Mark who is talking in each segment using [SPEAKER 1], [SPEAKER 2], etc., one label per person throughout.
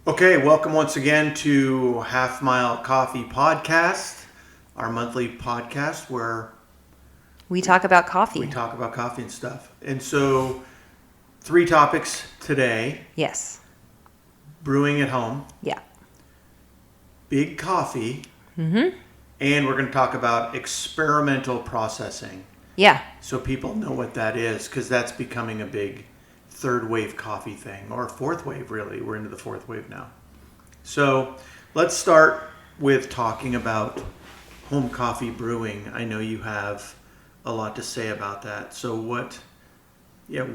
[SPEAKER 1] Okay, welcome once again to Half Mile Coffee Podcast, our monthly podcast where
[SPEAKER 2] we talk about coffee.
[SPEAKER 1] We talk about coffee and stuff. And so, 3 topics today.
[SPEAKER 2] Yes.
[SPEAKER 1] Brewing at home.
[SPEAKER 2] Yeah.
[SPEAKER 1] Big coffee.
[SPEAKER 2] Mm-hmm.
[SPEAKER 1] And we're going to talk about experimental processing.
[SPEAKER 2] Yeah.
[SPEAKER 1] So people know what that is, because that's becoming a big third wave coffee thing, or fourth wave, really. We're into the fourth wave now. So let's start with talking about home coffee brewing. I know you have a lot to say about that. So what do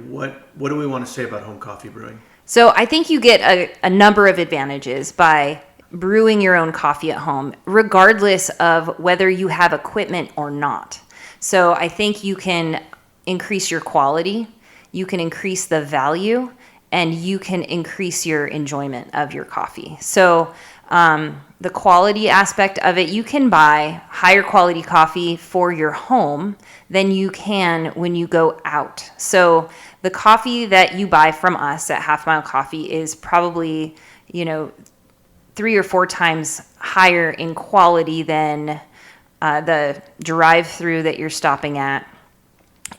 [SPEAKER 1] we want to say about home coffee brewing?
[SPEAKER 2] So I think you get a number of advantages by brewing your own coffee at home, regardless of whether you have equipment or not. So I think you can increase your quality, you can increase the value, and you can increase your enjoyment of your coffee. So the quality aspect of it, you can buy higher quality coffee for your home than you can when you go out. So the coffee that you buy from us at Half Mile Coffee is probably, 3 or 4 times higher in quality than the drive-through that you're stopping at.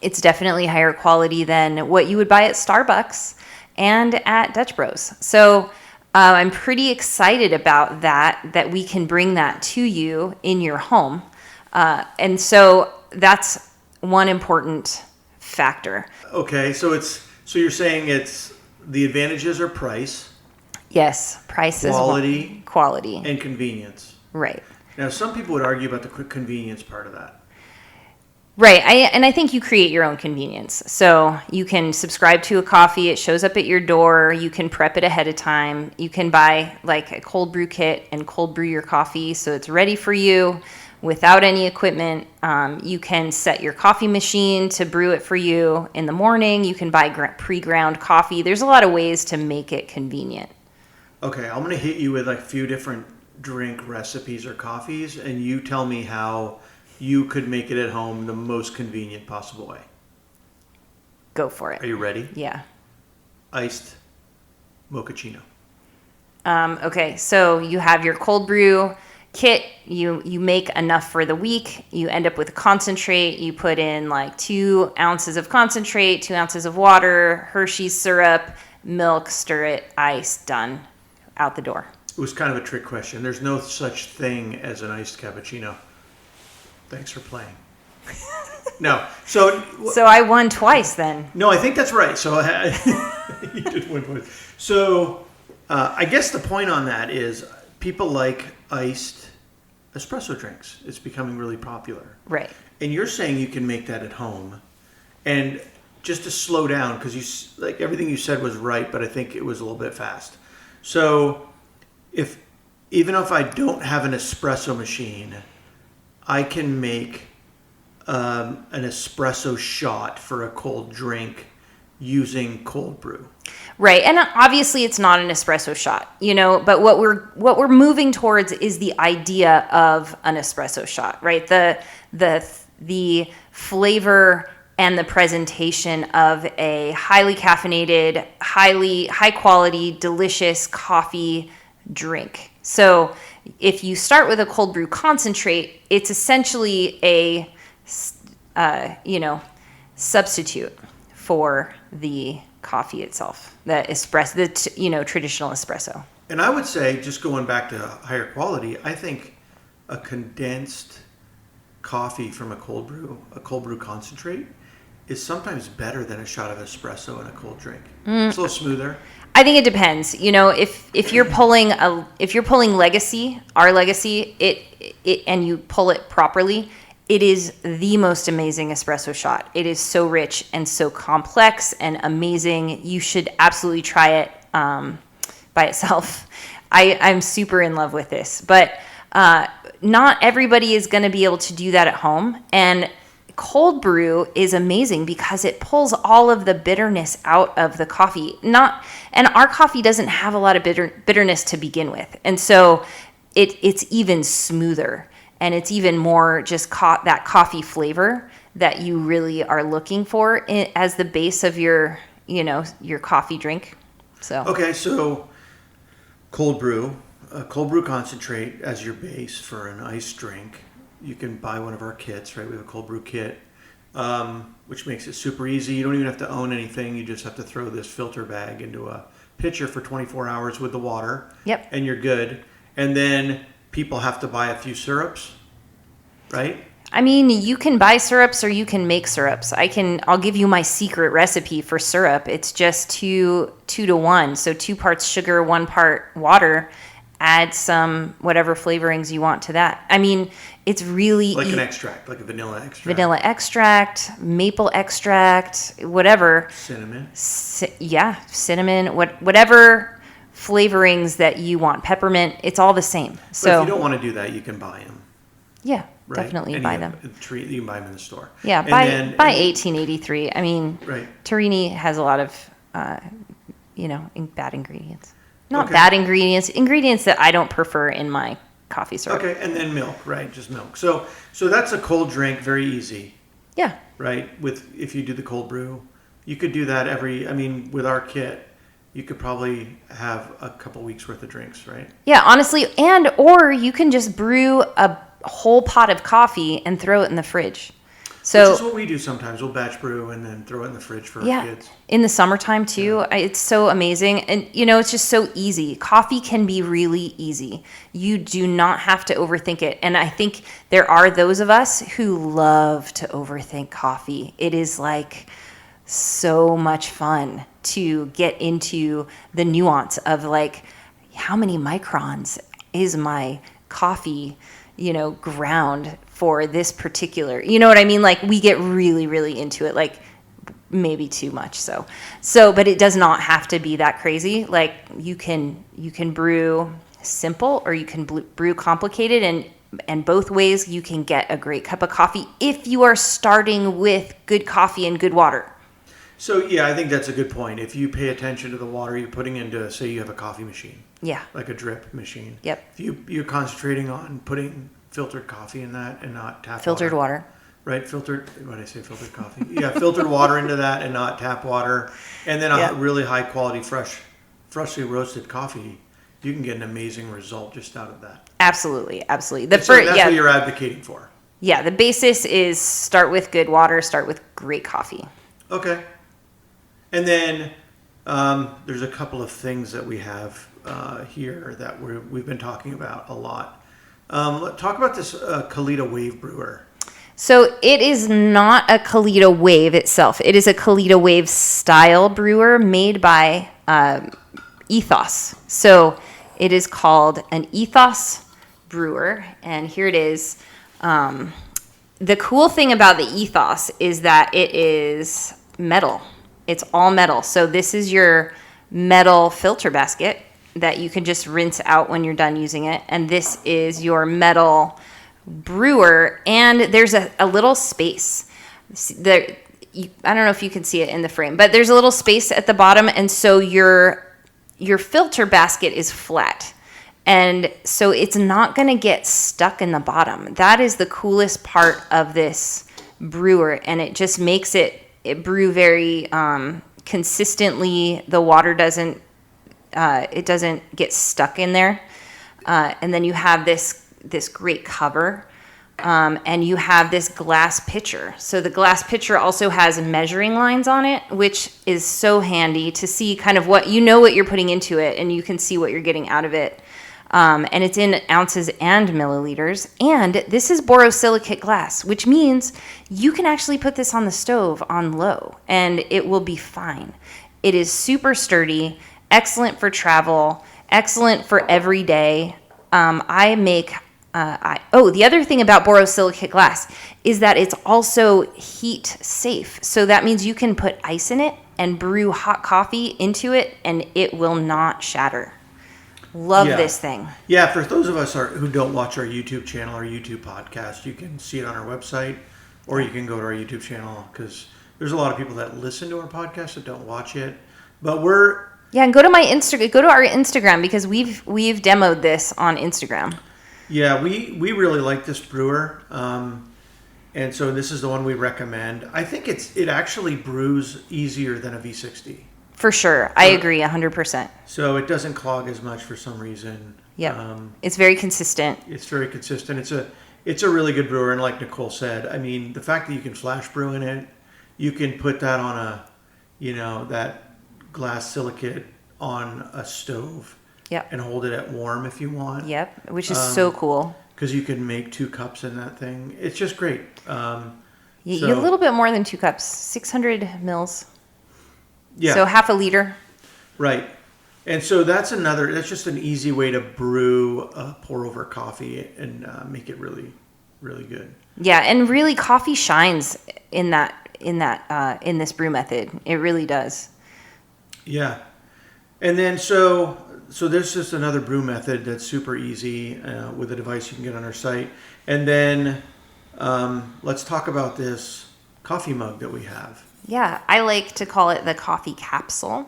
[SPEAKER 2] It's definitely higher quality than what you would buy at Starbucks and at Dutch Bros. So I'm pretty excited about that we can bring that to you in your home. And so that's one important factor.
[SPEAKER 1] Okay, so you're saying it's the advantages are price.
[SPEAKER 2] Yes, price
[SPEAKER 1] quality,
[SPEAKER 2] quality,
[SPEAKER 1] and convenience.
[SPEAKER 2] Right.
[SPEAKER 1] Now, some people would argue about the quick convenience part of that.
[SPEAKER 2] Right. I think you create your own convenience. So you can subscribe to a coffee. It shows up at your door. You can prep it ahead of time. You can buy like a cold brew kit and cold brew your coffee so it's ready for you without any equipment. You can set your coffee machine to brew it for you in the morning. You can buy pre-ground coffee. There's a lot of ways to make it convenient.
[SPEAKER 1] Okay, I'm going to hit you with like a few different drink recipes or coffees, and you tell me how you could make it at home the most convenient possible way.
[SPEAKER 2] Go for it.
[SPEAKER 1] Are you ready?
[SPEAKER 2] Yeah.
[SPEAKER 1] Iced mochaccino.
[SPEAKER 2] Okay, so you have your cold brew kit. You make enough for the week. You end up with a concentrate. You put in like 2 ounces of concentrate, 2 ounces of water, Hershey's syrup, milk, stir it, ice, done. Out the door.
[SPEAKER 1] It was kind of a trick question. There's no such thing as an iced cappuccino. Thanks for playing. No. So
[SPEAKER 2] I won twice then.
[SPEAKER 1] No, I think that's right. So you did win twice. So I guess the point on that is people like iced espresso drinks. It's becoming really popular.
[SPEAKER 2] Right.
[SPEAKER 1] And you're saying you can make that at home. And just to slow down, because like everything you said was right, but I think it was a little bit fast. So even if I don't have an espresso machine, I can make an espresso shot for a cold drink using cold brew.
[SPEAKER 2] Right. And obviously it's not an espresso shot, but what we're moving towards is the idea of an espresso shot, right? The flavor and the presentation of a highly caffeinated, high quality, delicious coffee drink. So if you start with a cold brew concentrate, it's essentially a substitute for the coffee itself, the espresso, traditional espresso.
[SPEAKER 1] And I would say, just going back to higher quality, I think a condensed coffee from a cold brew concentrate is sometimes better than a shot of espresso in a cold drink. It's a little smoother.
[SPEAKER 2] I think it depends. If you're pulling our legacy, it and you pull it properly, it is the most amazing espresso shot. It is so rich and so complex and amazing. You should absolutely try it by itself. I'm super in love with this, but not everybody is going to be able to do that at home. And cold brew is amazing because it pulls all of the bitterness out of the coffee. And our coffee doesn't have a lot of bitterness to begin with. And so it's even smoother and it's even more just that coffee flavor that you really are looking for as the base of your coffee drink. So
[SPEAKER 1] okay, so cold brew, a cold brew concentrate as your base for an iced drink. You can buy one of our kits, right? We have a cold brew kit, which makes it super easy. You don't even have to own anything. You just have to throw this filter bag into a pitcher for 24 hours with the water.
[SPEAKER 2] Yep.
[SPEAKER 1] And you're good. And then people have to buy a few syrups, right?
[SPEAKER 2] I mean, you can buy syrups or you can make syrups. I'll give you my secret recipe for syrup. It's just 2 to 1. So 2 parts sugar, 1 part water. Add some whatever flavorings you want to that. I mean, it's really
[SPEAKER 1] like an extract, like a vanilla extract.
[SPEAKER 2] Vanilla extract, maple extract, whatever.
[SPEAKER 1] Cinnamon.
[SPEAKER 2] Cinnamon, whatever flavorings that you want. Peppermint, it's all the same. So
[SPEAKER 1] But if you don't want to do that, you can buy them.
[SPEAKER 2] Yeah,
[SPEAKER 1] Right?
[SPEAKER 2] definitely
[SPEAKER 1] And
[SPEAKER 2] buy
[SPEAKER 1] you
[SPEAKER 2] them.
[SPEAKER 1] You can buy them in the store.
[SPEAKER 2] Yeah,
[SPEAKER 1] And
[SPEAKER 2] by
[SPEAKER 1] then-
[SPEAKER 2] 1883. I mean,
[SPEAKER 1] Right.
[SPEAKER 2] Torrini has a lot of, bad ingredients. Not
[SPEAKER 1] Okay.
[SPEAKER 2] bad ingredients, ingredients that I don't prefer in my coffee syrup.
[SPEAKER 1] Okay, and then milk, right? Just milk. So that's a cold drink, very easy,
[SPEAKER 2] Yeah,
[SPEAKER 1] right? If you do the cold brew, you could do that with our kit, you could probably have a couple weeks worth of drinks, right?
[SPEAKER 2] yeah. Honestly, or you can just brew a whole pot of coffee and throw it in the fridge. So
[SPEAKER 1] Which is what we do sometimes. We'll batch brew and then throw it in the fridge for our kids.
[SPEAKER 2] in the summertime too, it's so amazing. And it's just so easy. Coffee can be really easy. You do not have to overthink it. And I think there are those of us who love to overthink coffee. It is like so much fun to get into the nuance of like, how many microns is my coffee, ground for this particular, you know what I mean? Like we get really, really into it, like maybe too much. So, but it does not have to be that crazy. Like you can brew simple or you can brew complicated, and both ways you can get a great cup of coffee if you are starting with good coffee and good water.
[SPEAKER 1] So yeah, I think that's a good point. If you pay attention to the water you're putting into, say you have a coffee machine.
[SPEAKER 2] Yeah.
[SPEAKER 1] Like a drip machine.
[SPEAKER 2] Yep.
[SPEAKER 1] If you're concentrating on putting filtered coffee in that and not tap
[SPEAKER 2] Filtered water.
[SPEAKER 1] Right, filtered. What did I say? Filtered coffee. Yeah, filtered water into that and not tap water, and then a really high quality, freshly roasted coffee. You can get an amazing result just out of that.
[SPEAKER 2] Absolutely, absolutely.
[SPEAKER 1] That's what you're advocating for.
[SPEAKER 2] Yeah, the basis is start with good water, start with great coffee.
[SPEAKER 1] Okay, and then there's a couple of things that we have here that we've been talking about a lot. Let's talk about this Kalita Wave brewer.
[SPEAKER 2] So it is not a Kalita Wave itself. It is a Kalita Wave style brewer made by Ethos. So it is called an Ethos brewer. And here it is. The cool thing about the Ethos is that it is metal. It's all metal. So this is your metal filter basket that you can just rinse out when you're done using it. And this is your metal brewer, and there's a little space there. I don't know if you can see it in the frame, but there's a little space at the bottom, and so your filter basket is flat, and so it's not going to get stuck in the bottom. That is the coolest part of this brewer, and it just makes it brew very consistently. The water doesn't get stuck in there, and then you have this great cover, and you have this glass pitcher. So the glass pitcher also has measuring lines on it, which is so handy to see kind of what you're putting into it, and you can see what you're getting out of it. And it's in ounces and milliliters. And this is borosilicate glass, which means you can actually put this on the stove on low, and it will be fine. It is super sturdy, excellent for travel, excellent for every day. The other thing about borosilicate glass is that it's also heat safe. So that means you can put ice in it and brew hot coffee into it, and it will not shatter. Love this thing.
[SPEAKER 1] Yeah, for those of us who don't watch our YouTube channel or YouTube podcast, you can see it on our website, or you can go to our YouTube channel, because there's a lot of people that listen to our podcast that don't watch it. But
[SPEAKER 2] and go to my Instagram. Go to our Instagram, because we've demoed this on Instagram.
[SPEAKER 1] Yeah, we really like this brewer, and so this is the one we recommend. I think it actually brews easier than a V60.
[SPEAKER 2] For sure. I agree 100%.
[SPEAKER 1] So it doesn't clog as much for some reason.
[SPEAKER 2] Yeah. It's very consistent.
[SPEAKER 1] It's very consistent. It's a really good brewer, and like Nicole said, I mean, the fact that you can flash brew in it, you can put that on that glass silicate on a stove.
[SPEAKER 2] Yep.
[SPEAKER 1] And hold it at warm if you want.
[SPEAKER 2] Yep. Which is so cool.
[SPEAKER 1] Because you can make 2 cups in that thing. It's just great.
[SPEAKER 2] You a little bit more than 2 cups, 600 mils.
[SPEAKER 1] Yeah.
[SPEAKER 2] So half a liter.
[SPEAKER 1] Right. And so that's just an easy way to brew, pour over coffee and make it really, really good.
[SPEAKER 2] Yeah, and really coffee shines in this brew method. It really does.
[SPEAKER 1] Yeah. And then so there's just another brew method that's super easy with a device you can get on our site. And then let's talk about this coffee mug that we have.
[SPEAKER 2] Yeah, I like to call it the coffee capsule.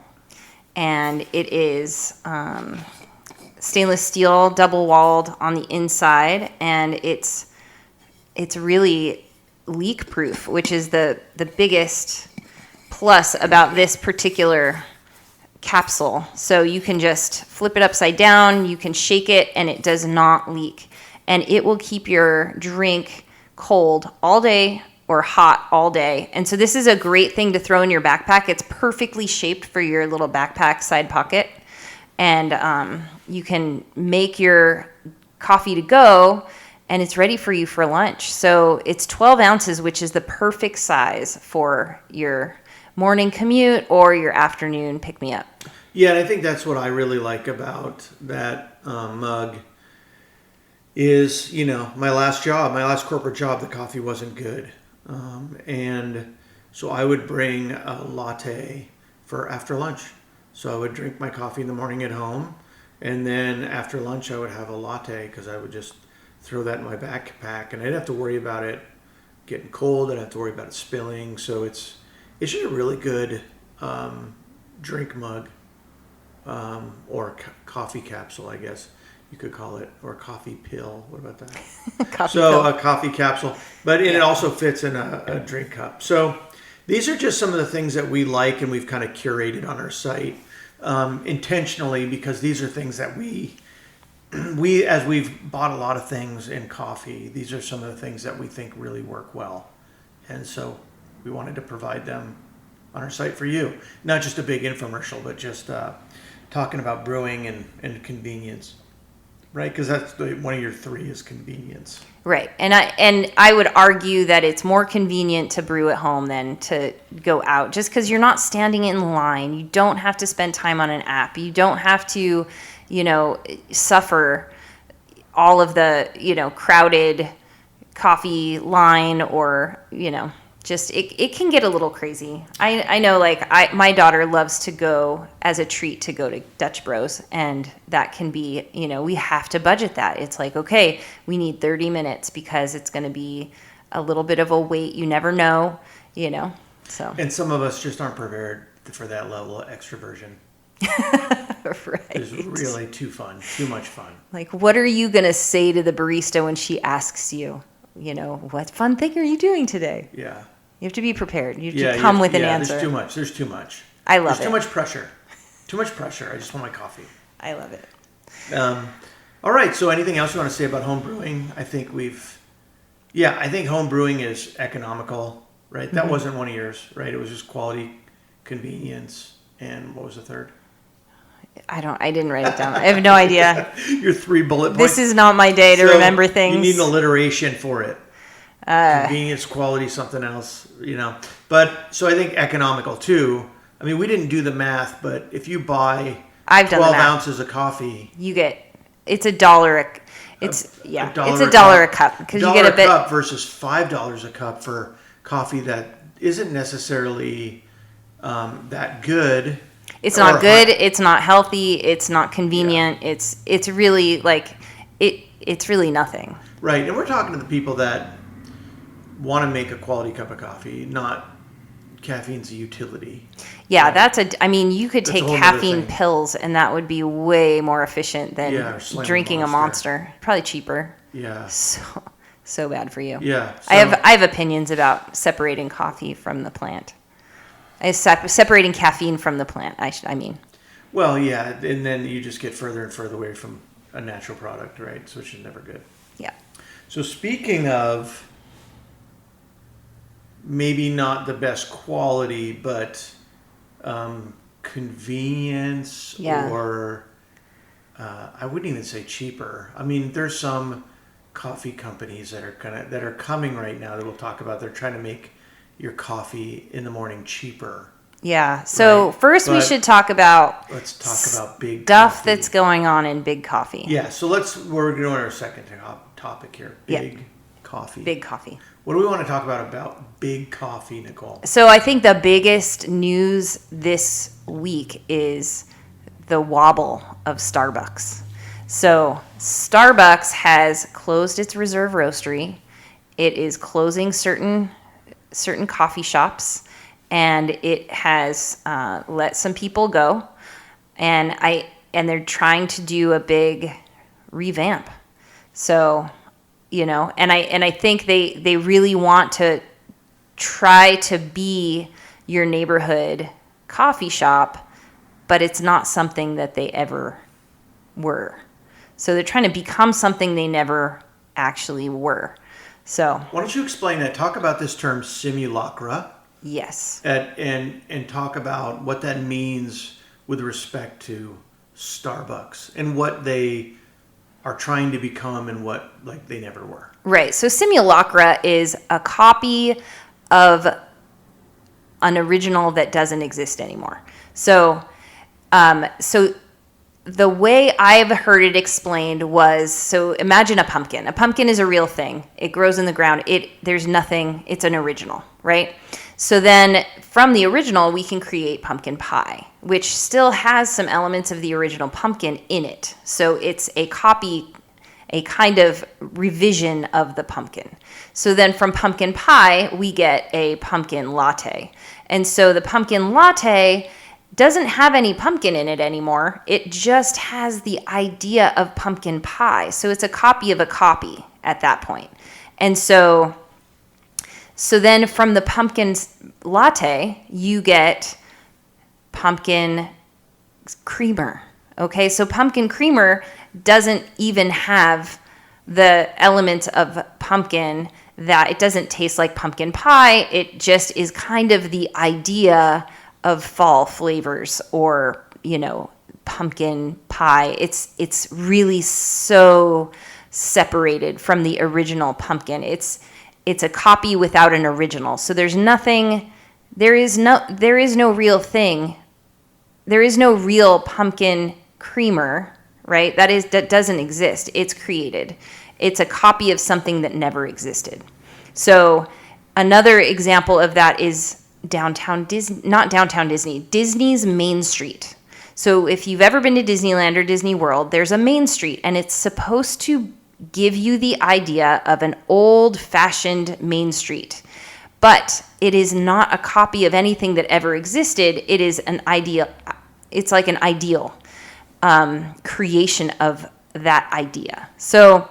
[SPEAKER 2] And it is stainless steel, double-walled on the inside, and it's really leak-proof, which is the biggest plus about this particular capsule. So you can just flip it upside down, you can shake it, and it does not leak. And it will keep your drink cold all day or hot all day. And so this is a great thing to throw in your backpack. It's perfectly shaped for your little backpack side pocket. And you can make your coffee to go, and it's ready for you for lunch. So it's 12 ounces, which is the perfect size for your morning commute or your afternoon pick-me-up.
[SPEAKER 1] Yeah, and I think that's what I really like about that mug is, my last corporate job, the coffee wasn't good. And so I would bring a latte for after lunch. So I would drink my coffee in the morning at home, and then after lunch I would have a latte because I would just throw that in my backpack, and I didn't have to worry about it getting cold. I didn't have to worry about it spilling. So it's just a really good drink mug or coffee capsule, I guess you could call it, or a coffee pill. What about that? Pill. A coffee capsule, but it also fits in a drink cup. So these are just some of the things that we like and we've kind of curated on our site intentionally, because these are things that we as we've bought a lot of things in coffee, these are some of the things that we think really work well. And so we wanted to provide them on our site for you. Not just a big infomercial, but just talking about brewing and convenience. Right, because that's one of your 3 is convenience.
[SPEAKER 2] Right, and I would argue that it's more convenient to brew at home than to go out, just because you're not standing in line. You don't have to spend time on an app. You don't have to, suffer all of the, crowded coffee line or, just it can get a little crazy. I know, my daughter loves to go as a treat to go to Dutch Bros, and that can be, we have to budget that. It's like, okay, we need 30 minutes because it's going to be a little bit of a wait. You never know, so. And
[SPEAKER 1] some of us just aren't prepared for that level of extroversion.
[SPEAKER 2] Right.
[SPEAKER 1] It's really too much fun.
[SPEAKER 2] Like, what are you going to say to the barista when she asks you, what fun thing are you doing today?
[SPEAKER 1] Yeah.
[SPEAKER 2] You have to be prepared. You have to come with an answer.
[SPEAKER 1] There's too much.
[SPEAKER 2] I love it.
[SPEAKER 1] There's too much pressure. Too much pressure. I just want my coffee.
[SPEAKER 2] I love it.
[SPEAKER 1] All right. So anything else you want to say about home brewing? I think home brewing is economical, right? That wasn't one of yours, right? It was just quality, convenience, and what was the third?
[SPEAKER 2] I didn't write it down. I have no idea.
[SPEAKER 1] Your 3 bullet points.
[SPEAKER 2] This is not my day to remember things.
[SPEAKER 1] You need an alliteration for it. Convenience, quality, something else, But so I think economical too. I mean, we didn't do the math, but if you buy 12 ounces of coffee,
[SPEAKER 2] it's $1. It's $1 a cup because you get a bit.
[SPEAKER 1] Cup versus $5 a cup for coffee that isn't necessarily that good.
[SPEAKER 2] It's not good. It's not healthy. It's not convenient. Yeah. It's really it's really nothing.
[SPEAKER 1] Right, and we're talking to the people that want to make a quality cup of coffee, not caffeine's a utility.
[SPEAKER 2] Yeah, you could take caffeine pills and that would be way more efficient than drinking a Monster. Probably cheaper.
[SPEAKER 1] Yeah.
[SPEAKER 2] So bad for you.
[SPEAKER 1] Yeah. So,
[SPEAKER 2] I have opinions about separating coffee from the plant. Separating caffeine from the plant. I mean.
[SPEAKER 1] Well, yeah, and then you just get further and further away from a natural product, right? So which is never good.
[SPEAKER 2] Yeah.
[SPEAKER 1] So speaking of maybe not the best quality, but convenience,
[SPEAKER 2] Yeah.
[SPEAKER 1] or I wouldn't even say cheaper. I mean, there's some coffee companies that are coming right now that we'll talk about. They're trying to make your coffee in the morning cheaper.
[SPEAKER 2] Yeah. So
[SPEAKER 1] Right.
[SPEAKER 2] first we
[SPEAKER 1] But
[SPEAKER 2] should talk about
[SPEAKER 1] let's talk about big
[SPEAKER 2] stuff
[SPEAKER 1] coffee.
[SPEAKER 2] that's going on in big coffee.
[SPEAKER 1] Yeah. So we're going on our second topic here. Big coffee.
[SPEAKER 2] Big coffee.
[SPEAKER 1] What do we want to talk about big coffee, Nicole?
[SPEAKER 2] So I think the biggest news this week is the wobble of Starbucks. So Starbucks has closed its reserve roastery. It is closing certain coffee shops, and it has let some people go. And they're trying to do a big revamp. So, and I think they really want to try to be your neighborhood coffee shop, but it's not something that they ever were. So they're trying to become something they never actually were. So
[SPEAKER 1] Why don't you explain that? Talk about this term simulacra,
[SPEAKER 2] yes.
[SPEAKER 1] and talk about what that means with respect to Starbucks and what they are trying to become and what they never were.
[SPEAKER 2] Right. So Simulacra is a copy of an original that doesn't exist anymore. So the way I've heard it explained was, so imagine a pumpkin. A pumpkin is a real thing. It grows in the ground. There's nothing, it's an original, right? So then from the original, we can create pumpkin pie, which still has some elements of the original pumpkin in it. So it's a copy, a kind of revision of the pumpkin. So then from pumpkin pie, we get a pumpkin latte. And so the pumpkin latte doesn't have any pumpkin in it anymore. It just has the idea of pumpkin pie. So it's a copy of a copy at that point. And so then from the pumpkin latte, you get pumpkin creamer. Okay, so pumpkin creamer doesn't even have the elements of pumpkin, that it doesn't taste like pumpkin pie. It just is kind of the idea of fall flavors, or pumpkin pie. It's really so separated from the original pumpkin. It's a copy without an original. So there is no real thing. There is no real pumpkin creamer, right? That doesn't exist. It's created. It's a copy of something that never existed. So another example of that is Disney's Main Street. So if you've ever been to Disneyland or Disney World, there's a Main Street, and it's supposed to give you the idea of an old-fashioned Main Street. But it is not a copy of anything that ever existed. It is an ideal. It's like an ideal creation of that idea. So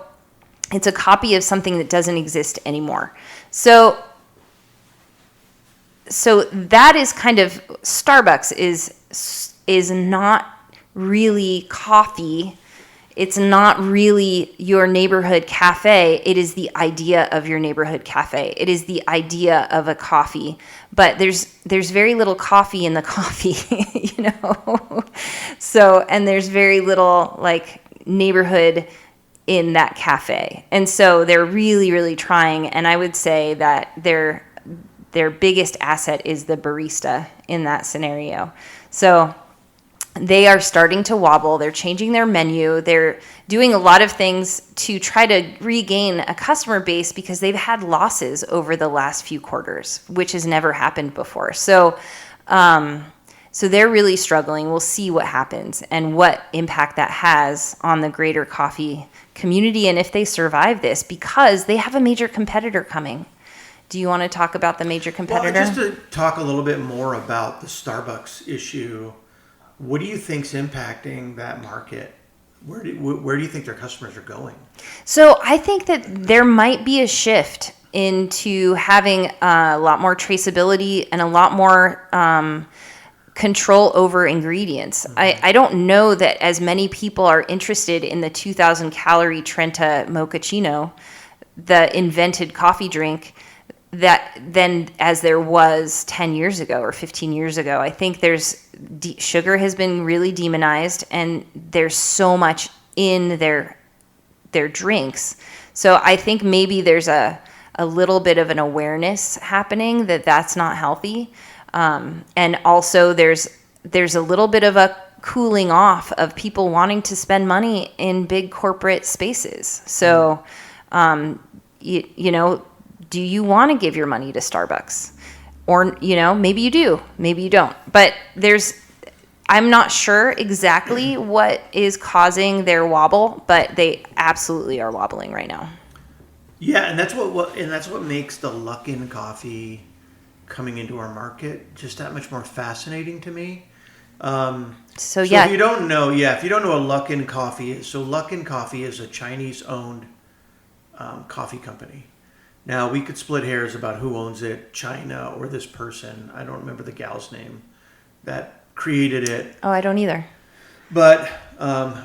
[SPEAKER 2] it's a copy of something that doesn't exist anymore. So that is kind of, Starbucks is not really coffee. It's not really your neighborhood cafe. It is the idea of your neighborhood cafe. It is the idea of a coffee. But there's very little coffee in the coffee, So, and there's very little neighborhood in that cafe. And so they're really, really trying. And I would say that their biggest asset is the barista in that scenario. So they are starting to wobble. They're changing their menu. They're doing a lot of things to try to regain a customer base, because they've had losses over the last few quarters, which has never happened before. So they're really struggling. We'll see what happens and what impact that has on the greater coffee community, and if they survive this, because they have a major competitor coming. Do you want to talk about the major competitor?
[SPEAKER 1] Well, just to talk a little bit more about the Starbucks issue, what do you think's impacting that market? Where do you think their customers are going?
[SPEAKER 2] So I think that there might be a shift into having a lot more traceability and a lot more control over ingredients. I don't know that as many people are interested in the 2,000 calorie Trenta Mochaccino, the invented coffee drink, that then as there was 10 years ago or 15 years ago. I think sugar has been really demonized, and there's so much in their drinks. So I think maybe there's a little bit of an awareness happening that that's not healthy. And also there's a little bit of a cooling off of people wanting to spend money in big corporate spaces. So, you know, do you want to give your money to Starbucks? Or, you know, maybe you do, maybe you don't. But I'm not sure exactly what is causing their wobble, but they absolutely are wobbling right now.
[SPEAKER 1] Yeah, and that's what makes the Luckin Coffee coming into our market just that much more fascinating to me.
[SPEAKER 2] So
[SPEAKER 1] if you don't know what Luckin Coffee is, so Luckin Coffee is a Chinese-owned coffee company. Now, we could split hairs about who owns it, China or this person. I don't remember the gal's name that created it.
[SPEAKER 2] Oh, I don't either.
[SPEAKER 1] But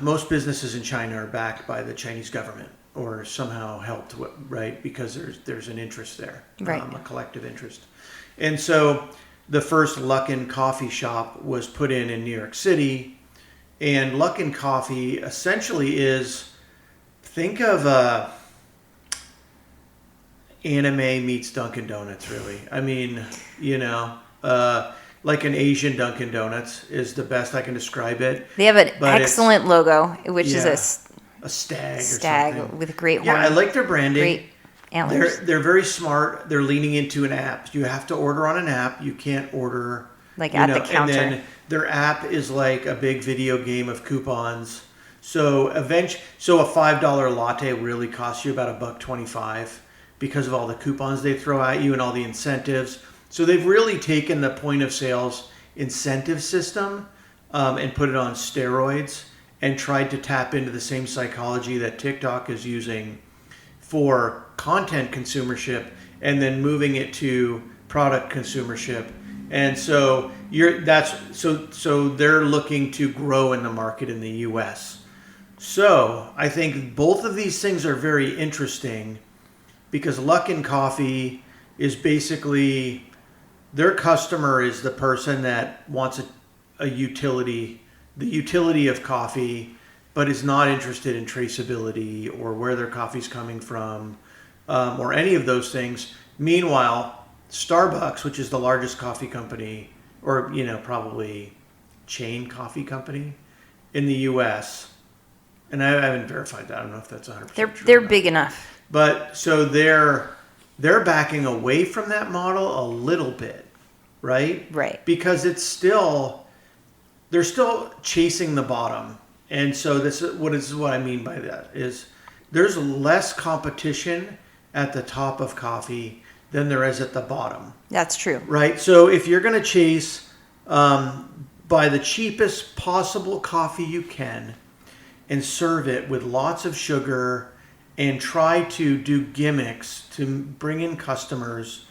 [SPEAKER 1] most businesses in China are backed by the Chinese government or somehow helped, right? Because there's an interest there,
[SPEAKER 2] right.
[SPEAKER 1] A collective interest. And so the first Luckin Coffee shop was put in New York City. And Luckin Coffee essentially is, think of anime meets Dunkin' Donuts, really. I mean, you know, like an Asian Dunkin' Donuts is the best I can describe it.
[SPEAKER 2] They have an excellent logo, which is
[SPEAKER 1] a stag or something.
[SPEAKER 2] With great horn.
[SPEAKER 1] Yeah, I like their branding.
[SPEAKER 2] Great antlers.
[SPEAKER 1] They're very smart. They're leaning into an app. You have to order on an app. You can't order
[SPEAKER 2] like at the counter.
[SPEAKER 1] And then their app is like a big video game of coupons. So a $5 latte really costs you about $1.25 because of all the coupons they throw at you and all the incentives. So they've really taken the point of sales incentive system and put it on steroids and tried to tap into the same psychology that TikTok is using for content consumership and then moving it to product consumership. And so so they're looking to grow in the market in the US. So I think both of these things are very interesting because Luckin Coffee is basically, their customer is the person that wants a utility, the utility of coffee, but is not interested in traceability or where their coffee's coming from or any of those things. Meanwhile, Starbucks, which is the largest coffee company or, you know, probably chain coffee company in the US, and I haven't verified that. I don't know if that's 100% true.
[SPEAKER 2] They're big enough.
[SPEAKER 1] But so they're backing away from that model a little bit, right?
[SPEAKER 2] Right.
[SPEAKER 1] Because they're still chasing the bottom. And so this is what I mean by that is there's less competition at the top of coffee than there is at the bottom.
[SPEAKER 2] That's true.
[SPEAKER 1] Right? So if you're going to chase by the cheapest possible coffee you can and serve it with lots of sugar and try to do gimmicks to bring in customers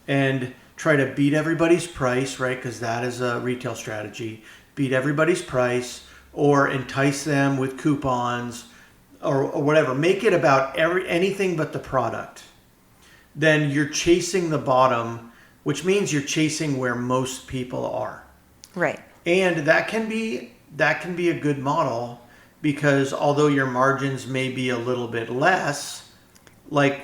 [SPEAKER 1] and try to beat everybody's price, right? Because that is a retail strategy. Beat everybody's price or entice them with coupons or whatever. Make it about anything but the product. Then you're chasing the bottom, which means you're chasing where most people are.
[SPEAKER 2] Right.
[SPEAKER 1] And that can be a good model because although your margins may be a little bit less, like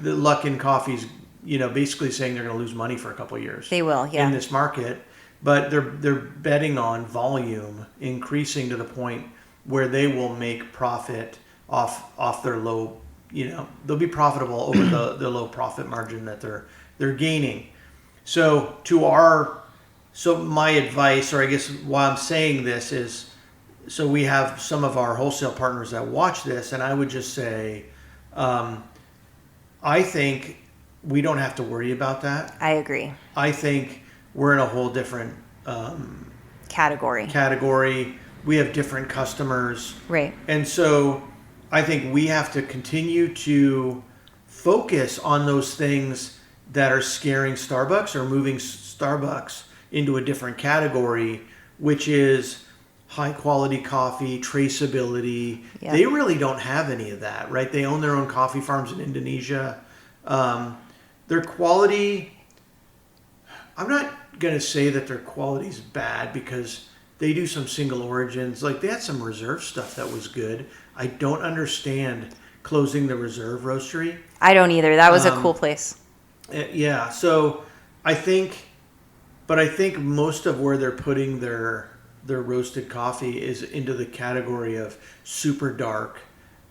[SPEAKER 1] the Luckin Coffee's, you know, basically saying they're going to lose money for a couple of years.
[SPEAKER 2] They will, yeah.
[SPEAKER 1] In this market, but they're betting on volume increasing to the point where they will make profit off their low, you know, they'll be profitable over the low profit margin that they're gaining. So my advice, or I guess why I'm saying this is, so we have some of our wholesale partners that watch this, and I would just say, I think we don't have to worry about that.
[SPEAKER 2] I agree.
[SPEAKER 1] I think we're in a whole different
[SPEAKER 2] category.
[SPEAKER 1] We have different customers.
[SPEAKER 2] Right.
[SPEAKER 1] And so I think we have to continue to focus on those things that are scaring Starbucks or moving Starbucks into a different category, which is high quality coffee, traceability.
[SPEAKER 2] Yeah.
[SPEAKER 1] They really don't have any of that, right? They own their own coffee farms in Indonesia. Their quality, I'm not going to say that their quality is bad because they do some single origins. Like they had some reserve stuff that was good. I don't understand closing the reserve roastery.
[SPEAKER 2] I don't either. That was a cool place.
[SPEAKER 1] Yeah. So I think most of where they're putting their roasted coffee is into the category of super dark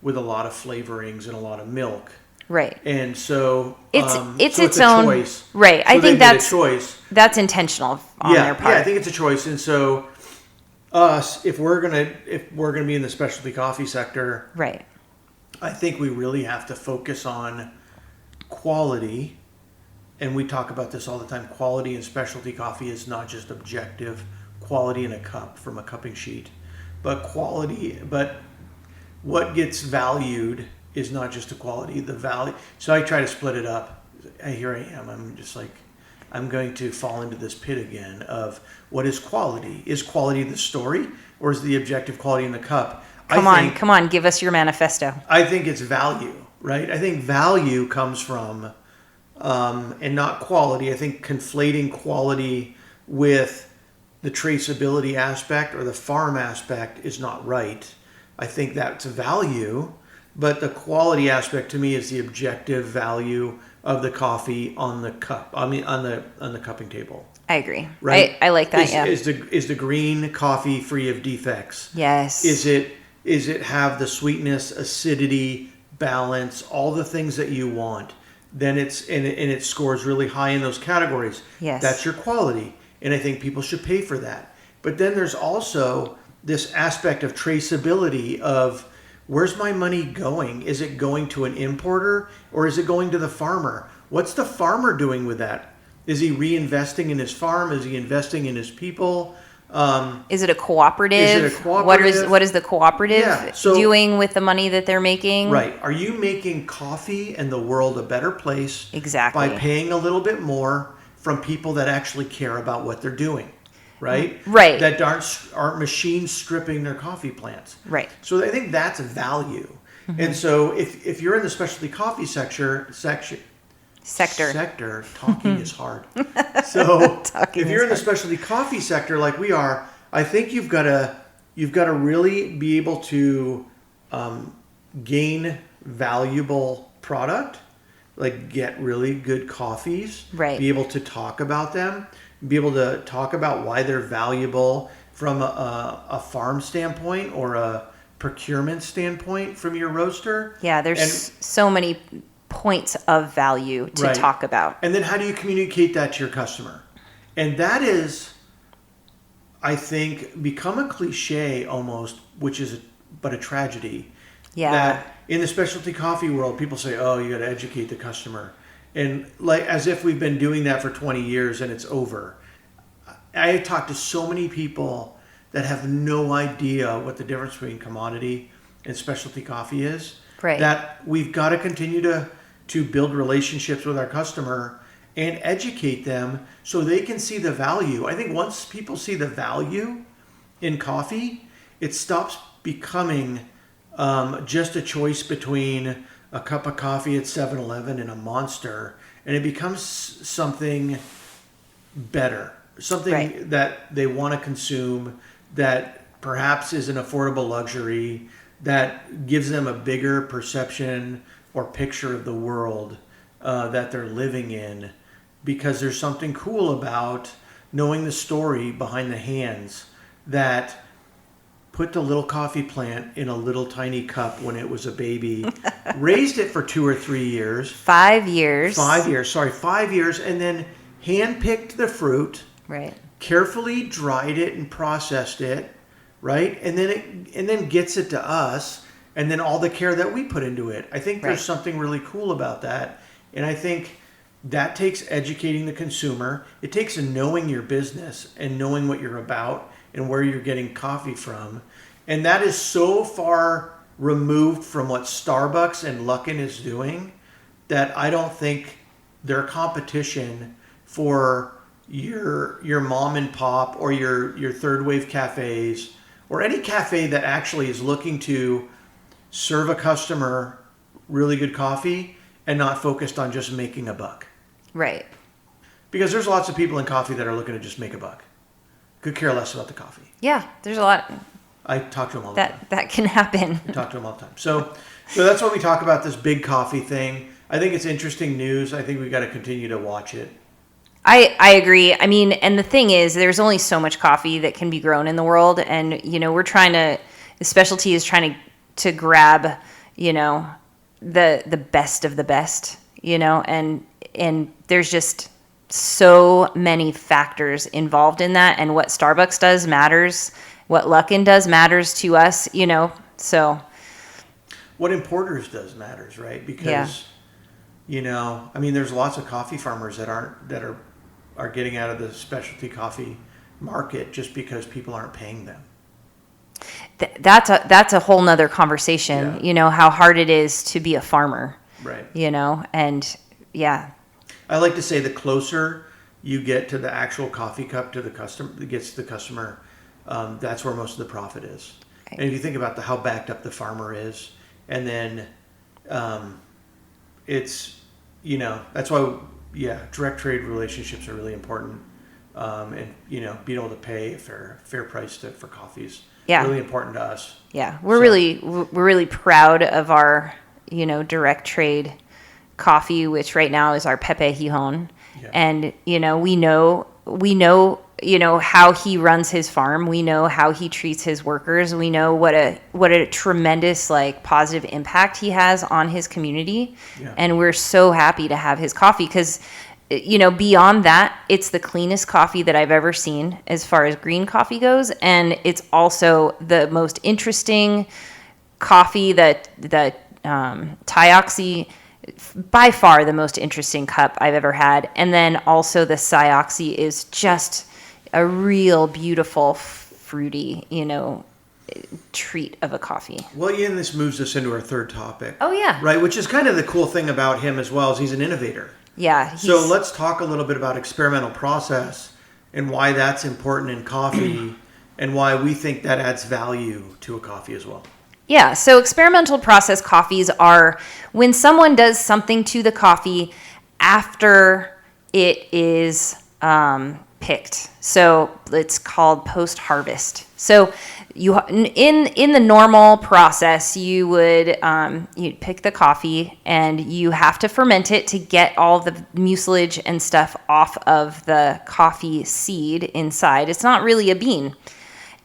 [SPEAKER 1] with a lot of flavorings and a lot of milk.
[SPEAKER 2] Right.
[SPEAKER 1] And so
[SPEAKER 2] it's
[SPEAKER 1] a
[SPEAKER 2] its own
[SPEAKER 1] choice.
[SPEAKER 2] Right.
[SPEAKER 1] So
[SPEAKER 2] I think that's
[SPEAKER 1] a choice.
[SPEAKER 2] That's intentional on their part.
[SPEAKER 1] Yeah, I think it's a choice. And so us, if we're gonna be in the specialty coffee sector,
[SPEAKER 2] right.
[SPEAKER 1] I think we really have to focus on quality. And we talk about this all the time. Quality in specialty coffee is not just objective quality in a cup from a cupping sheet, but what gets valued is not just the quality, the value. So I try to split it up. Here I am. I'm just like, I'm going to fall into this pit again of what is quality? Is quality the story or is the objective quality in the cup?
[SPEAKER 2] Come on, give us your manifesto.
[SPEAKER 1] I think it's value, right? I think value comes from, and not quality. I think conflating quality with the traceability aspect or the farm aspect is not right. I think that's value, but the quality aspect to me is the objective value of the coffee on the cup. I mean, on the cupping table.
[SPEAKER 2] I agree.
[SPEAKER 1] Right?
[SPEAKER 2] I like that.
[SPEAKER 1] Is the green coffee free of defects?
[SPEAKER 2] Yes.
[SPEAKER 1] Is it have the sweetness, acidity, balance, all the things that you want? Then it scores really high in those categories.
[SPEAKER 2] Yes.
[SPEAKER 1] That's your quality. And I think people should pay for that. But then there's also this aspect of traceability of where's my money going? Is it going to an importer or is it going to the farmer? What's the farmer doing with that? Is he reinvesting in his farm? Is he investing in his people?
[SPEAKER 2] Is it a cooperative?
[SPEAKER 1] Is it a cooperative?
[SPEAKER 2] What is the cooperative doing with the money that they're making?
[SPEAKER 1] Right. Are you making coffee and the world a better place?
[SPEAKER 2] Exactly.
[SPEAKER 1] By paying a little bit more from people that actually care about what they're doing, right?
[SPEAKER 2] Right.
[SPEAKER 1] That aren't machines stripping their coffee plants.
[SPEAKER 2] Right.
[SPEAKER 1] So I think that's a value. Mm-hmm. And so if you're in the specialty coffee sector, talking is hard. So if you're in the specialty coffee sector like we are, I think you've got to really be able to gain valuable product, like get really good coffees,
[SPEAKER 2] right.
[SPEAKER 1] Be able to talk about them, be able to talk about why they're valuable from a farm standpoint or a procurement standpoint from your roaster.
[SPEAKER 2] Yeah, there's so many points of value to talk about.
[SPEAKER 1] And then how do you communicate that to your customer? And that is, I think, become a cliche almost, which is but a tragedy.
[SPEAKER 2] Yeah.
[SPEAKER 1] That in the specialty coffee world, people say, oh, you got to educate the customer. And like as if we've been doing that for 20 years and it's over. I talk to so many people that have no idea what the difference between commodity and specialty coffee is.
[SPEAKER 2] Right.
[SPEAKER 1] That we've got to continue to build relationships with our customer and educate them so they can see the value. I think once people see the value in coffee, it stops becoming just a choice between a cup of coffee at 7-Eleven and a Monster, and it becomes something better, something that they want to consume, that perhaps is an affordable luxury, that gives them a bigger perception or picture of the world that they're living in, because there's something cool about knowing the story behind the hands that put the little coffee plant in a little tiny cup when it was a baby, raised it for 2 or 3 years.
[SPEAKER 2] 5 years.
[SPEAKER 1] 5 years, 5 years, and then hand-picked the fruit,
[SPEAKER 2] right?
[SPEAKER 1] Carefully dried it and processed it, right? And then gets it to us, and then all the care that we put into it. I think there's something really cool about that, and I think that takes educating the consumer. It takes knowing your business and knowing what you're about and where you're getting coffee from. And that is so far removed from what Starbucks and Luckin is doing that I don't think they're competition for your mom and pop or your third wave cafes or any cafe that actually is looking to serve a customer really good coffee and not focused on just making a buck.
[SPEAKER 2] Right.
[SPEAKER 1] Because there's lots of people in coffee that are looking to just make a buck. Could care less about the coffee.
[SPEAKER 2] Yeah, there's a lot
[SPEAKER 1] I talk to them all the time.
[SPEAKER 2] that can happen.
[SPEAKER 1] I talk to them all the time. So that's when we talk about this big coffee thing. I think it's interesting news. I think we've got to continue to watch it.
[SPEAKER 2] I agree. I mean, and the thing is, there's only so much coffee that can be grown in the world. And, we're trying to, the specialty is trying to grab, the best of the best, and there's just so many factors involved in that. And what Starbucks does matters. What Luckin does matters to us, so.
[SPEAKER 1] What importers does matters, right? Because, there's lots of coffee farmers that are getting out of the specialty coffee market just because people aren't paying them.
[SPEAKER 2] That's a whole nother conversation,
[SPEAKER 1] Yeah.
[SPEAKER 2] How hard it is to be a farmer,
[SPEAKER 1] Right.
[SPEAKER 2] And yeah.
[SPEAKER 1] I like to say the closer you get to the actual coffee cup to the customer, that gets to the customer, that's where most of the profit is.
[SPEAKER 2] Right.
[SPEAKER 1] And if you think about how backed up the farmer is, and then it's, that's why, direct trade relationships are really important. And, being able to pay a fair price for coffee is really important to us.
[SPEAKER 2] Yeah, we're really proud of our, direct trade coffee, which right now is our Pepe Hijon.
[SPEAKER 1] Yeah.
[SPEAKER 2] And, we know, how he runs his farm. We know how he treats his workers. We know what a tremendous positive impact he has on his community.
[SPEAKER 1] Yeah.
[SPEAKER 2] And we're so happy to have his coffee because, beyond that, it's the cleanest coffee that I've ever seen as far as green coffee goes. And it's also the most interesting coffee that Tioxy, by far the most interesting cup I've ever had. And then also the Cioxy is just a real beautiful, fruity, treat of a coffee.
[SPEAKER 1] Well, and this moves us into our third topic.
[SPEAKER 2] Oh, yeah.
[SPEAKER 1] Right, which is kind of the cool thing about him as well, is he's an innovator.
[SPEAKER 2] Yeah.
[SPEAKER 1] So let's talk a little bit about experimental process and why that's important in coffee and why we think that adds value to a coffee as well.
[SPEAKER 2] Yeah, so experimental process coffees are when someone does something to the coffee after it is picked. So it's called post-harvest. So you in the normal process, you would you'd pick the coffee and you have to ferment it to get all the mucilage and stuff off of the coffee seed inside. It's not really a bean.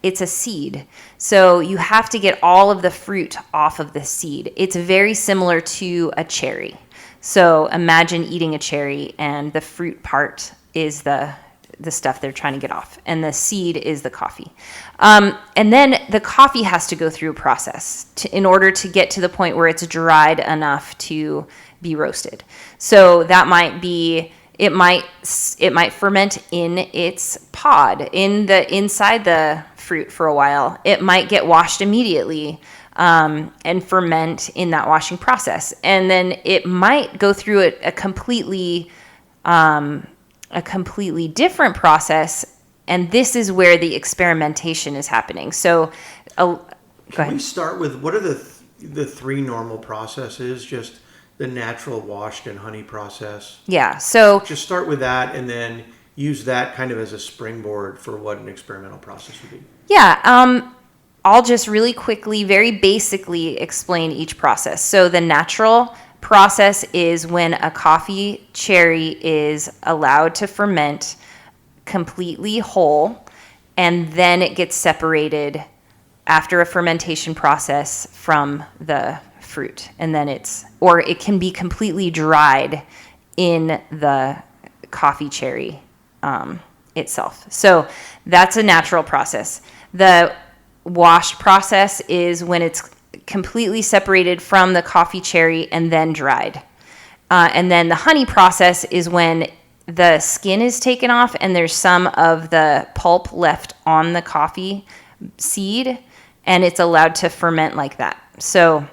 [SPEAKER 2] It's a seed. So you have to get all of the fruit off of the seed. It's very similar to a cherry. So imagine eating a cherry and the fruit part is the stuff they're trying to get off. And the seed is the coffee. And then the coffee has to go through a process in order to get to the point where it's dried enough to be roasted. So that might be, it might ferment in its pod, inside the fruit for a while. It might get washed immediately and ferment in that washing process. And then it might go through a completely different process. And this is where the experimentation is happening. So go ahead.
[SPEAKER 1] Can we start with what are the three normal processes? Just the natural washed and honey process.
[SPEAKER 2] Yeah. So
[SPEAKER 1] just start with that and then use that kind of as a springboard for what an experimental process would be.
[SPEAKER 2] Yeah. I'll just really quickly, very basically explain each process. So the natural process is when a coffee cherry is allowed to ferment completely whole, and then it gets separated after a fermentation process from the fruit. And then it can be completely dried in the coffee cherry itself. So that's a natural process. The washed process is when it's completely separated from the coffee cherry and then dried. And then the honey process is when the skin is taken off and there's some of the pulp left on the coffee seed, and it's allowed to ferment like that. So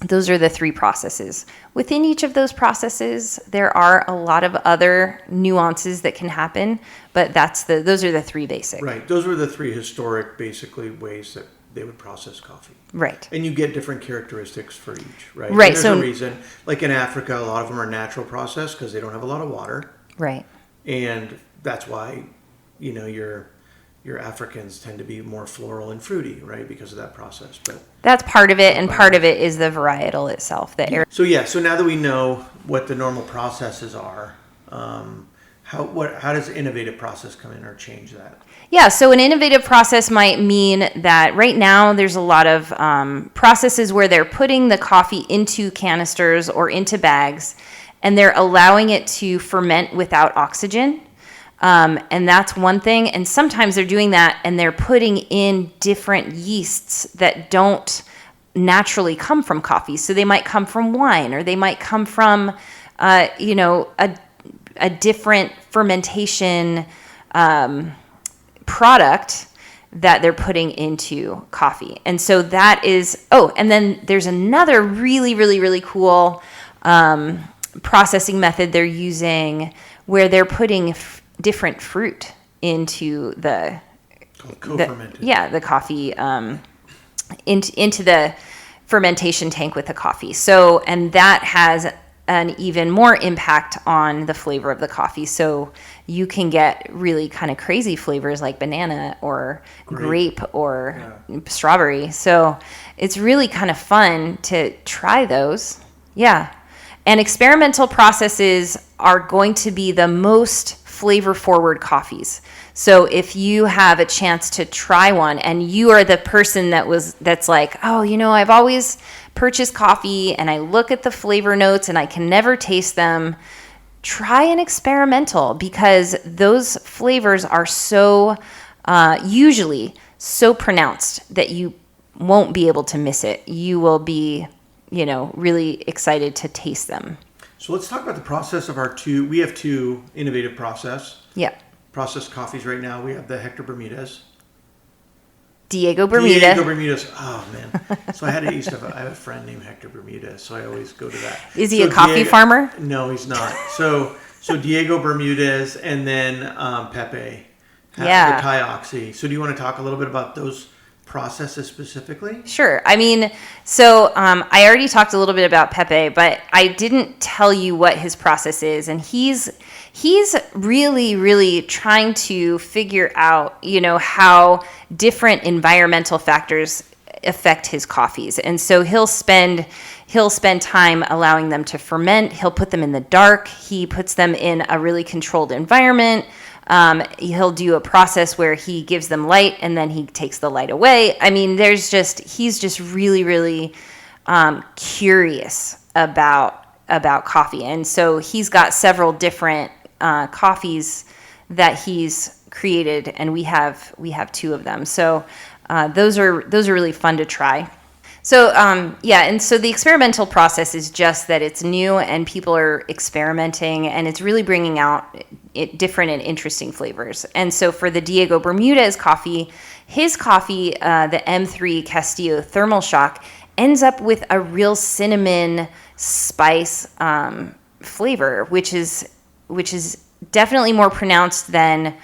[SPEAKER 2] those are the three processes. Within each of those processes, there are a lot of other nuances that can happen, but those are the three basic.
[SPEAKER 1] Right. Those were the three historic, basically, ways that they would process coffee.
[SPEAKER 2] Right.
[SPEAKER 1] And you get different characteristics for each, right?
[SPEAKER 2] Right.
[SPEAKER 1] And there's a reason. Like in Africa, a lot of them are natural process because they don't have a lot of water.
[SPEAKER 2] Right.
[SPEAKER 1] And that's why, your Africans tend to be more floral and fruity, right? Because of that process. But
[SPEAKER 2] that's part of it, and part of it is the varietal itself.
[SPEAKER 1] So now that we know what the normal processes are, how does innovative process come in or change that?
[SPEAKER 2] Yeah, so an innovative process might mean that right now there's a lot of processes where they're putting the coffee into canisters or into bags, and they're allowing it to ferment without oxygen. And that's one thing. And sometimes they're doing that and they're putting in different yeasts that don't naturally come from coffee. So they might come from wine, or they might come from, a different fermentation product that they're putting into coffee. And so that is, and then there's another really, really, really cool processing method they're using where they're putting different fruit into the
[SPEAKER 1] co-fermented.
[SPEAKER 2] The coffee into the fermentation tank with the coffee. So, and that has an even more impact on the flavor of the coffee. So you can get really kind of crazy flavors like banana or grape or strawberry. So it's really kind of fun to try those. Yeah. And experimental processes are going to be the most flavor forward coffees. So if you have a chance to try one and you are the person that's like, I've always purchased coffee and I look at the flavor notes and I can never taste them, try an experimental, because those flavors are so usually so pronounced that you won't be able to miss it. You will be, really excited to taste them.
[SPEAKER 1] So let's talk about the process of we have two innovative process coffees right now. We have the Hector Bermudez.
[SPEAKER 2] Diego Bermudez.
[SPEAKER 1] Oh, man. So I have a friend named Hector Bermudez, so I always go to that.
[SPEAKER 2] Is he a coffee farmer?
[SPEAKER 1] No, he's not. So Diego Bermudez and then Pepe. The Kioxy. So do you want to talk a little bit about those processes specifically?
[SPEAKER 2] Sure. I already talked a little bit about Pepe, but I didn't tell you what his process is. And he's really, really trying to figure out, how different environmental factors affect his coffees. And so he'll spend time allowing them to ferment. He'll put them in the dark. He puts them in a really controlled environment. He'll do a process where he gives them light and then he takes the light away. He's just really, really curious about coffee. And so he's got several different coffees that he's created, and we have two of them. So those are really fun to try. So, and so the experimental process is just that it's new and people are experimenting, and it's really bringing out different and interesting flavors. And so for the Diego Bermudez coffee, his coffee, the M3 Castillo Thermal Shock, ends up with a real cinnamon spice flavor, which is definitely more pronounced than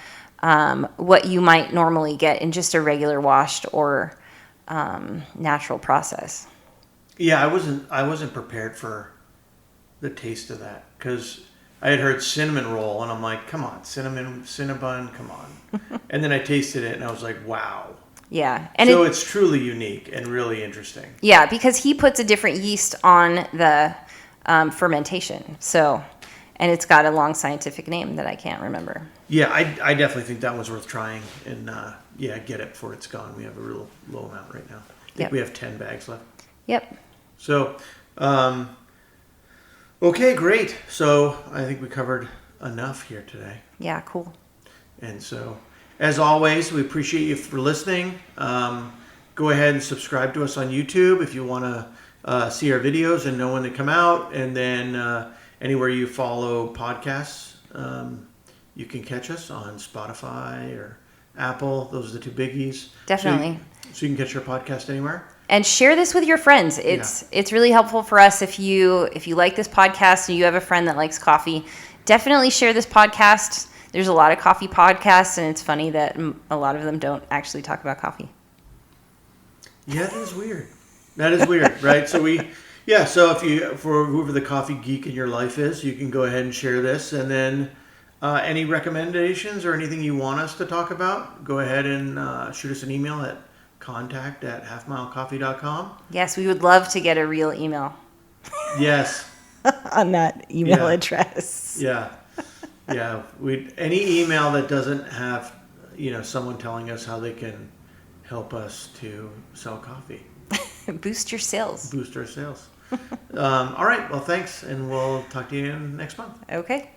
[SPEAKER 2] what you might normally get in just a regular washed or natural process.
[SPEAKER 1] Yeah, I wasn't prepared for the taste of that because I had heard cinnamon roll and I'm like, come on, cinnabon, come on. And then I tasted it and I was like, wow.
[SPEAKER 2] Yeah.
[SPEAKER 1] And so it's truly unique and really interesting.
[SPEAKER 2] Yeah, because he puts a different yeast on the fermentation. So, and it's got a long scientific name that I can't remember.
[SPEAKER 1] Yeah, I definitely think that one's worth trying and get it before it's gone. We have a real low amount right now. I think we have 10 bags left.
[SPEAKER 2] Yep.
[SPEAKER 1] So, okay, great. So I think we covered enough here today.
[SPEAKER 2] Yeah, cool.
[SPEAKER 1] And so, as always, we appreciate you for listening. Go ahead and subscribe to us on YouTube if you want to see our videos and know when they come out. And then anywhere you follow podcasts, you can catch us on Spotify or Apple. Those are the two biggies.
[SPEAKER 2] Definitely.
[SPEAKER 1] So you can catch our podcast anywhere.
[SPEAKER 2] And share this with your friends. It's really helpful for us if you like this podcast and you have a friend that likes coffee. Definitely share this podcast. There's a lot of coffee podcasts, and it's funny that a lot of them don't actually talk about coffee.
[SPEAKER 1] Yeah, that is weird. That is weird, right? So for whoever the coffee geek in your life is, you can go ahead and share this, and then any recommendations or anything you want us to talk about, go ahead and shoot us an email at contact@halfmilecoffee.com.
[SPEAKER 2] Yes, we would love to get a real email.
[SPEAKER 1] Yes.
[SPEAKER 2] On that email address.
[SPEAKER 1] Yeah. Yeah. Any email that doesn't have, someone telling us how they can help us to sell coffee.
[SPEAKER 2] Boost your sales.
[SPEAKER 1] Boost our sales. All right. Well, thanks. And we'll talk to you next month.
[SPEAKER 2] Okay.